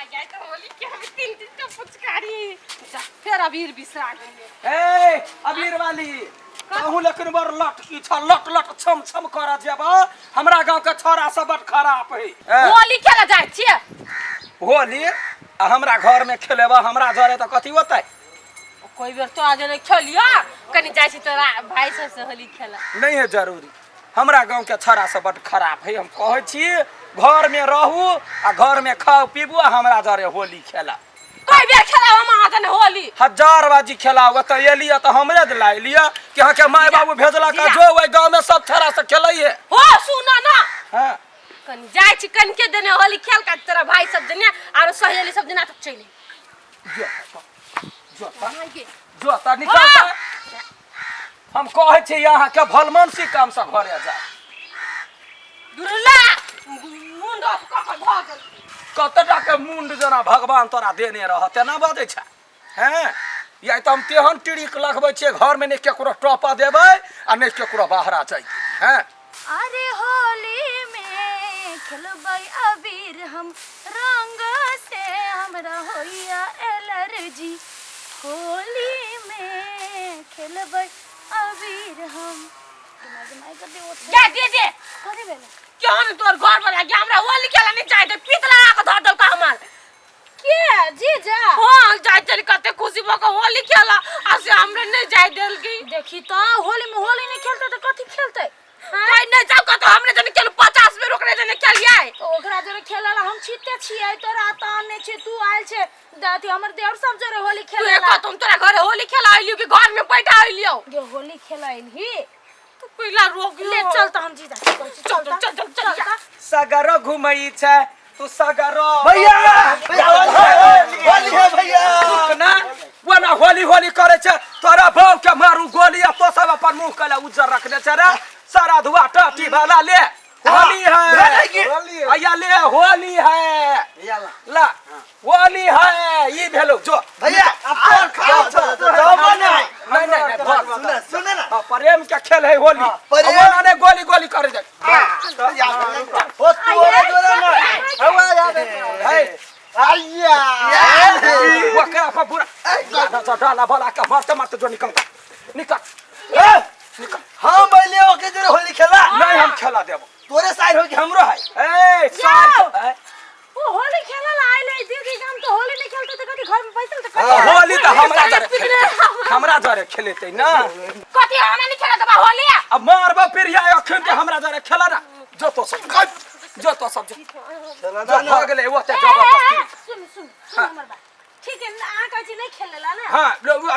गया तो होली के हम तीन का पुचकारी जा फिर अबीर बिसरा गए ए अबीर वाली कहूं लेकिन बर लट की छ लट लट छम छम करा जेब हमरा गांव के छोरा सब बड़ खराब है होली खेला जाय छिए होली हमरा घर में खेलेबा हमरा जरे त कथि होतै कोई बेर तो आज नहीं खेलियो कनी जाय छी तोरा भाई सब से होली खेला नहीं है जरूरी हमरा गांव के छोरा सब बड़ खराब है हम कहै छी घर में रहू आ घर में खाओ पीबू हमरा जरे होली खेला कोई बेर खेला हम आज नहीं होली हजार बाजी खेलाओ त एलिया त हमरे द लाई लिया कि हां के माय बाबू भेजला का जो ओइ गांव में सब छोरा से खेलै है हो सुनो ना हां कनी जाय छी कन के देने होली खेल का तेरा भाई सब देने और सहेली सब देना त चली जोता निकलता हम कहै छी यहाँ के भलमनसी काम से घरे जा दुर्ला मुंड ऑफ का भागल कतटा के मुंड जना भगवान तोरा देने रहते ना बजै छ हैं या त हम तेहन टिड़िक लगबै छी घर में ने केकरो टोपा देबै आ ने केकरो बाहरा जाई हैं अरे होली में खेलबै अबीर हम रंग से हमरा होइया एलर्जी होली में खेलबै अबीर हम दे करे बेला क्यों न तोर घर वाला के हमरा होली खेला नहीं चाहे पीत लगा के धर दल का हमर के जीजा हां जाय चली कते खुशी भ के होली खेला आ से हमरे नहीं जाय देल की देखी तो होली में होली नहीं खेलते तो कथि खेलते कोई नहीं जाओ का तो हमरे जने खेल 50 में रोकने जने खेलिए तो ओकरा जरे खेलाला हम छिते छियै तोरा त ने छै तू आइल छै दाती हमर देवर सब जरे होली तू खेलाला एक तुम तोरा घर होली खेला आइलियो कि घर में बैठा आइलियो जो होली खेलाइल ही तू पहला रोक ले चल त हम जीजा चल सगरो घुमई छ तू सगरो भैया होली है भैया ना वो ना होली होली करे छ तोरा बाव के मारू गोली आ तो सब अपन मुंह कला उज्जर रखने छ रे सारा धुआ टाटी वाला ले होली है आया ले होली है ला होली है ई भेलो जो भैया अब तो नहीं सुने ना प्रेम के खेल है होली प्रेम ने गोली गोली करे दे ओ तू जोरे ना हवा याद है आया वो करा पर पूरा डाला भला का मारते मारते जो निकलता निकल हम पहले ओके जोरे होली खेला नहीं हम खेला देबो तोरे साइड हो कि हमरो है ए सार ओ होली खेलाला आइले दीदी हम तो होली नहीं खेलते तो कथि घर में बैठल तो कथि होली तो हमरा जरे खेलेते ना कथि हमरा नहीं खेला दबा होली अब मारबा पिरिया अखन के हमरा जरे खेला ना जो तो सब चला जो भाग ले वो ते जबरदस्ती सुन हमर बात ठीक है आ कथि नहीं खेलेला ना हां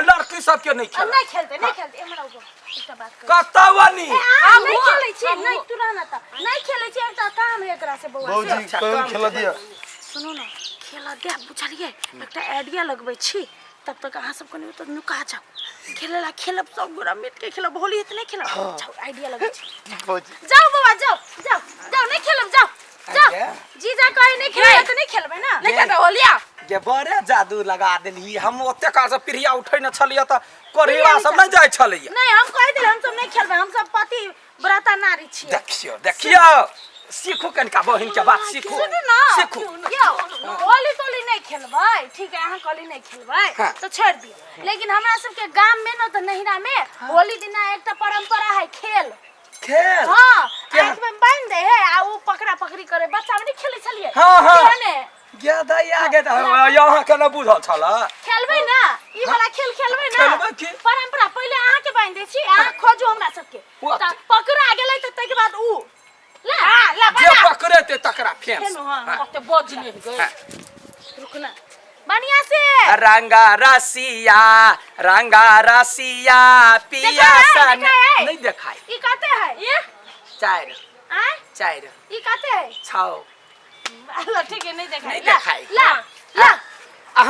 लड़की सब के नहीं हम खेला नहीं खेलते हमरा एकटा बात कर कतवानी हम नहीं खेलै छी नहीं तू रहना त नहीं खेलै छी एकटा काम है एकरा से बौआ बौजी कौन खेला दिया सुनो ना खेला दे बुझलिए एकटा आइडिया लगबै छी तब तक अहाँ सब कने तो नुका जाओ खेलेला खेलब सब गोरा मिट के खेलब होली इतने खेलब जाओ आइडिया लगबै छी बौजी जाओ बाबा जाओ नहीं खेलब जाओ जीजा कहे नहीं खेले तो नहीं खेलबै ना नहीं खेलबे होलिया के बड़े जादू लगा देली हम ओते का से पिरिया उठै न छलिए त कोरिया सब न जाय छलिए नहीं हम कह दिल हम सब नहीं खेलबै हम सब पति व्रता नारी छी देखियो सीखो कनका बहिन के बात सीखो सुनो ना सीखो होली तोली नहीं खेलबै ठीक है अहाँ कली नहीं खेलबै तो छोड़ दियो लेकिन हमरा सब के गांव में न त नहिरा में होली दिना एकटा परंपरा है खेल हां आंख में बांध दे है आ वो पकड़ा पकड़ी करे बच्चा में नहीं खेले छलिए हां ज्यादा आगे त यहाँ के न बुझल छला खेलबै ना ई वाला खेल खेलबै ना खेलबै की परंपरा पहले अहाँ के बांध दे छी अहाँ खोजू हमरा सब के त पकड़ा गेलै त तै के बाद ऊ ला जे पकड़े ते तकरा फेंस हां कते बजने गए रुकना बढ़िया से रंगा रसिया पिया सन नहीं देखाई ई काते है ये चार ई काते है छाओ अल्लाह ठीक है नहीं नहीं देखाई देखाई ला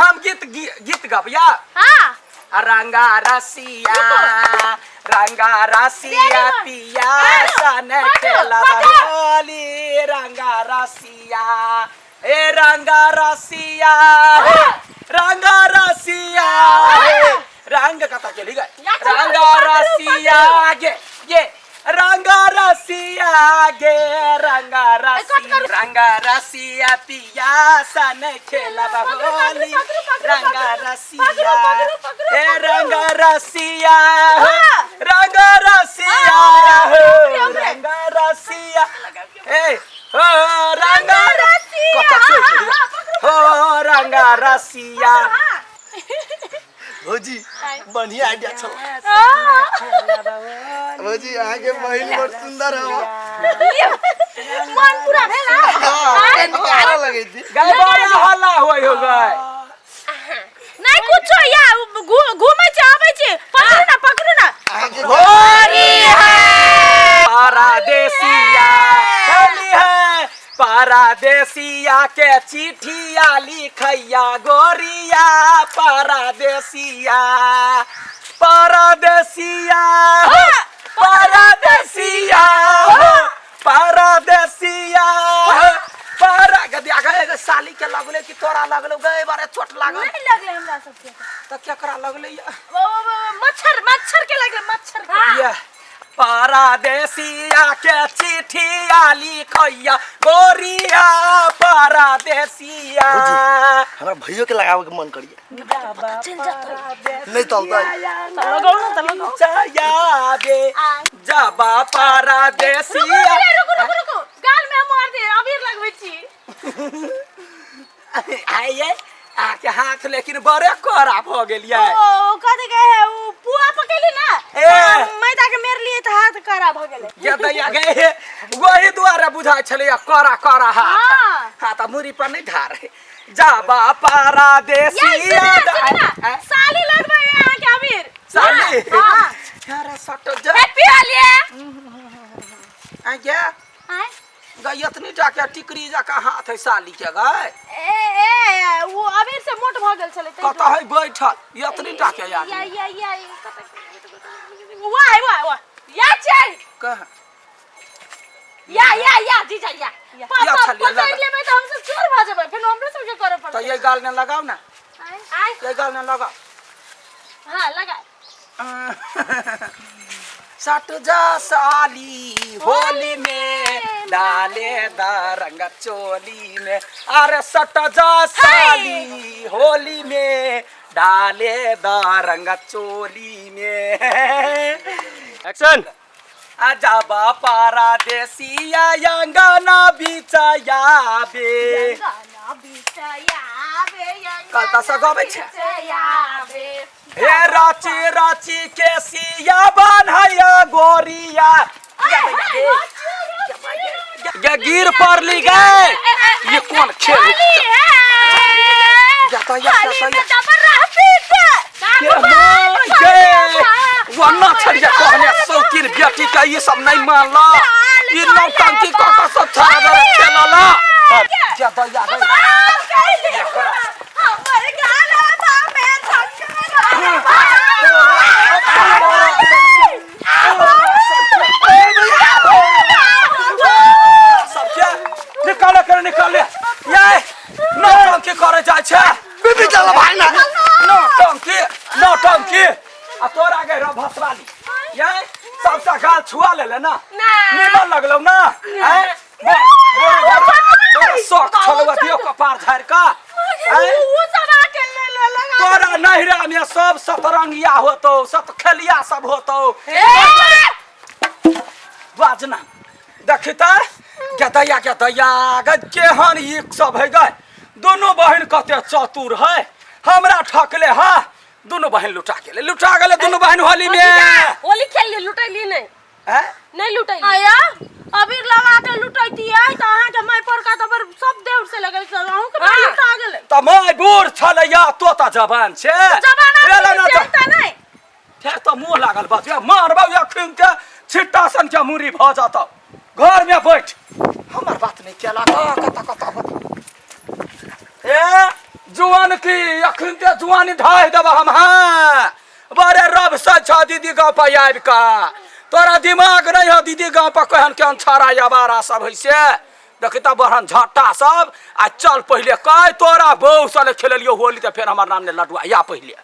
हम गीत गबिया हां रंगा रसिया पिया सन खेला होली रंगा रसिया ए रंगा रसिया रंग कथा चली गई रंगा रसिया ये रंगा रसिया रसिया गे रंगा रसिया पिया सन खेला होली रंगा रसिया ए रंगा रसिया रंगा रसिया रंगा रसिया ए हो रंगा हो रंगा रसिया भौजी बढ़िया आइडिया छौ भौजी आगे महिल बड़ सुंदर हो मन पूरा भेला निकारा लगे थी गए बड़ा हल्ला होय हो गए नहीं कुछ या घूमे छ आबै छी पकड़ू ना आगे होली है परदेसिया होली है परदेसिया के चिट्ठिया लिखैया गोरिया परदेसिया परदेसिया परदेसिया परदेसिया गदिया साली के लगले कि तोरा लगले गए बारे चोट लागल नहीं लगले हमरा सबके त क्या करा लगले मच्छर के लगले मच्छर ये परदेसिया के चिट्ठिया लिखैया गोरिया परदेसिया हमरा भैयो के लगावे के मन करिए नहीं चलता लगाऊ ना लगाऊ चया दे जबा परदेसिया रुको गाल में मार दे अबीर लगबै छी आइए आके हाथ लेकिन बड़े करा भ गेलिए ओ कथि कहे उ पुआ पकेली ना ए। मैदा के मेर लिए त हाथ करा भ गेले ये दैया गए वही द्वारा बुझाई छले करा करा हाथ हाँ। हां त मुरी पर नहीं धार जाबा परदेसिया साली लगबै यहां के अबीर साली हां यार सट जा हैप्पी होली आ गया आय गयतनी जाके टिकरी जाका हाथ है साली के गए ए वो अबीर से मोट भ गेल छले कत है बैठल यतनी जाके यार या वाह या चल कह या जीजा या या पापा छलिया लगा। पकड़ लेबै त हम सब चोर भ जेबै फिर हमरे सब के करे तो पड़तै ये गाल में लगाओ ना आय ये गाल में लगाओ हां लगा सट जा साली होली में डाले दा रंग चोली में अरे सट जा साली होली में डाले दा रंग चोली में एक्शन अजाबा परदेसिया अंगना बिचाया बे गाना बिचाया बे कल त सगबै छ बिचाया बे हे राची राची के सिया बनैया गोरिया ये गिर पड़ली गए ये कौन खेल जाता वरना छड़िया कहने शौकीन बेटी का ये सब नहीं मानला ये नौटंकी का सब छड़ा दे खेलला जाता या हमर गाना था मैं निकाल ये नौटंकी करे जाय छै बीबी चल भाई ना नौटंकी आ तोरा गए रो भसवाली ये सबसे गाल छुआ लेले ना निमन लगलौ ना हैं बड़ा शौक छलवा दियो कपार झाड़ का वो सब आके ले लगा तोरा नहिरा में सब सतरंगिया होतो सतखेलिया सब होतो बाजना देखता गदया केहन एक सब है गए दोनों बहन कते चतुर है हमरा ठकले है दोनों बहन लुटा गेले दोनों बहन होली में होली खेल ली लुटैली नहीं हैं नहीं लुटैली आया अबीर लगा के लुटैती है त अहाँ के माय पर का तबर सब देउर से लगल छ अहू के माय लुटा गेले त माय बूढ़ छलैया तो त जवान छे जवाना चलता नहीं ठे त मुंह लागल बस मारबा अखन के छिट्टा सन के मुरी भ जाता घर में बैठ हमर बात नहीं केला कत ए जुआन की अखन ते जुआनी ढाई देब हम हां बड़े रब से छ दीदी गांव पर आबि का तोरा दिमाग नहीं हो दीदी गांव पर कहन के छाड़ा याबारा सब है से देखता बहन झट्टा सब आ चल पहले कह तोरा बहू साले खेलियो होली त फिर हमर नाम ने लडुआ या पहले